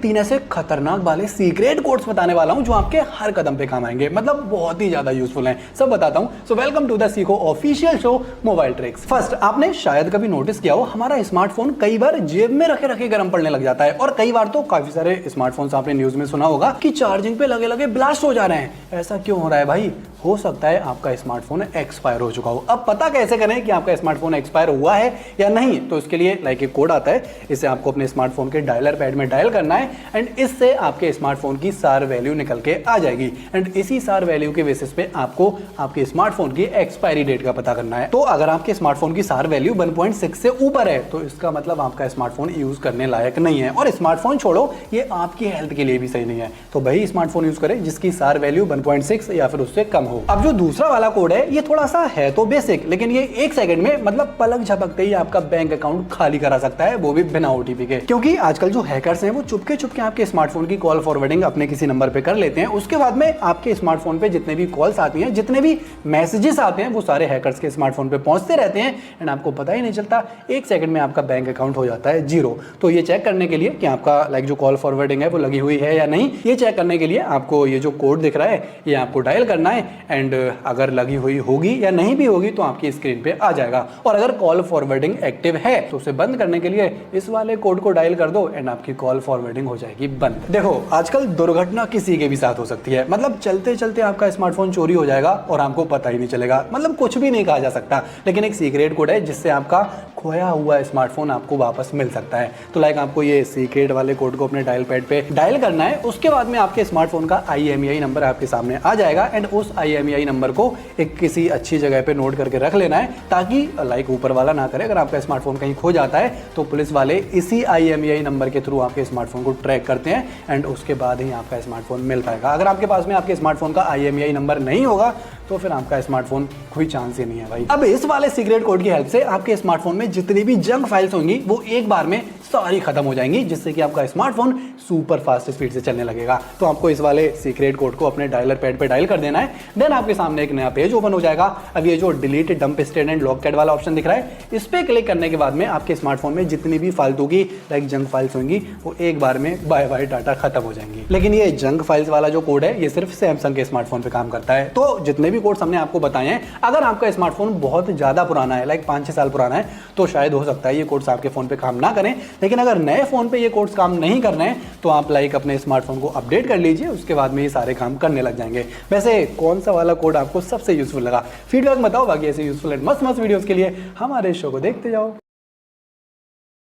3 ऐसे खतरनाक वाले सीक्रेट कोड्स बताने वाला हूं जो आपके हर कदम पे काम आएंगे, मतलब बहुत ही ज्यादा यूजफुल हैं। सब बताता हूं। सो वेलकम टू द सीखो official show mobile tricks. First, आपने शायद कभी नोटिस किया हो हमारा स्मार्टफोन कई बार जेब में रखे रखे गर्म पड़ने लग जाता है, और कई बार तो काफी सारे स्मार्टफोन्स आपने न्यूज में सुना होगा कि चार्जिंग पे लगे लगे ब्लास्ट हो जा रहे हैं। ऐसा क्यों हो रहा है भाई? हो सकता है आपका स्मार्टफोन एक्सपायर हो चुका हो। अब पता कैसे करें कि आपका स्मार्टफोन एक्सपायर हुआ है या नहीं? तो इसके लिए एक कोड आता है, इसे आपको अपने स्मार्टफोन के डायलर पैड में डायल करना है एंड इससे आपके स्मार्टफोन की सार वैल्यू निकल के आ जाएगी एंड इसी सार वैल्यू के बेसिस पे आपको आपके स्मार्टफोन की एक्सपायरी डेट का पता करना है। तो अगर आपके स्मार्टफोन की सार वैल्यू 1.6 से ऊपर है तो इसका मतलब आपका स्मार्टफोन यूज करने लायक नहीं है, और स्मार्टफोन छोड़ो, ये आपकी हेल्थ के लिए भी सही नहीं है। तो भाई स्मार्टफोन यूज करें जिसकी सार वैल्यू 1.6 या फिर उससे कम हो। अब जो दूसरा वाला कोड है ये थोड़ा सा है तो बेसिक, लेकिन ये 1 सेकंड में मतलब पलक झपकते ही आपका बैंक अकाउंट खाली करा सकता है, वो भी बिना ओटीपी के। क्योंकि आजकल जो हैकर्स हैं वो चुपके चुपके आपके स्मार्टफोन की कॉल फॉरवर्डिंग अपने किसी नंबर पे कर लेते हैं। उसके बाद में आपके स्मार्टफोन पे जितने भी कॉल्स आती हैं, जितने भी मैसेजेस आते हैं, वो सारे हैकर्स के स्मार्टफोन पे पहुंचते रहते हैं एंड आपको पता ही नहीं चलता। 1 सेकंड में आपका बैंक अकाउंट हो जाता है 0। तो ये चेक करने के लिए कि आपका जो कॉल फॉरवर्डिंग है वो लगी हुई है या नहीं, ये चेक करने के लिए आपको ये जो कोड दिख रहा है ये आपको डायल करना है एंड अगर लगी हुई होगी या नहीं भी होगी तो आपकी स्क्रीन पे आ जाएगा। और अगर कॉल फॉरवर्डिंग एक्टिव है तो उसे बंद करने के लिए इस वाले कोड को डायल कर दो एंड आपकी कॉल फॉरवर्डिंग हो जाएगी बंद। देखो आजकल दुर्घटना किसी के भी साथ हो सकती है, मतलब चलते चलते आपका स्मार्टफोन चोरी हो जाएगा और आपको पता ही नहीं चलेगा, मतलब कुछ भी नहीं कहा जा सकता। लेकिन एक सीक्रेट कोड है जिससे आपका खोया हुआ स्मार्टफोन आपको वापस मिल सकता है। तो आपको ये सीक्रेट वाले कोड को अपने डायल पैड पे डायल करना है। उसके बाद में आपके स्मार्टफोन का IMEI नंबर आपके सामने आ जाएगा एंड उस IMEI नंबर को एक किसी अच्छी जगह पे नोट करके रख लेना है, ताकि ऊपर वाला ना करे। अगर आपका स्मार्टफोन कहीं खो जाता है तो पुलिस वाले इसी IMEI नंबर के थ्रू आपके स्मार्टफोन को ट्रैक करते हैं एंड उसके बाद ही आपका स्मार्टफोन मिल पाएगा। अगर आपके पास में आपके स्मार्टफोन का IMEI नंबर नहीं होगा तो फिर आपका स्मार्टफोन कोई चांस ही नहीं है भाई। अब इस वाले सीक्रेट कोड की हेल्प से आपके स्मार्टफोन में जितनी भी जंक फाइल्स होंगी वो एक बार में सारी खत्म हो जाएंगी, जिससे कि आपका स्मार्टफोन सुपर फास्ट स्पीड से चलने लगेगा। तो आपको इस वाले सीक्रेट कोड को अपने डायलर पैड पे डायल कर देना है, देन आपके सामने एक नया पेज ओपन हो जाएगा। अब ये जो delete dump state and logcat वाला ऑप्शन दिख रहा है, इस पे क्लिक करने के बाद में आपके स्मार्टफोन में जितनी भी फालतू की जंक फाइल्स होंगी वो एक बार में बाय बाय डाटा खत्म हो जाएंगी। लेकिन ये जंक फाइल्स वाला जो कोड है ये सिर्फ सैमसंग के स्मार्टफोन पे काम करता है। तो जितने भी कोड्स हमने आपको बताए हैं, अगर आपका स्मार्टफोन बहुत ज्यादा पुराना है 5-6 साल पुराना है तो शायद हो सकता है ये कोड्स आपके फोन पे काम ना करें। लेकिन अगर नए फोन पे ये कोड्स काम नहीं कर रहे हैं तो आप अपने स्मार्टफोन को अपडेट कर लीजिए, उसके बाद में ये सारे काम करने लग जाएंगे। वैसे कौन सा वाला कोड आपको सबसे यूजफुल लगा? फीडबैक बताओ। बाकी ऐसे यूजफुल एंड मस्त वीडियोस के लिए हमारे शो को देखते जाओ।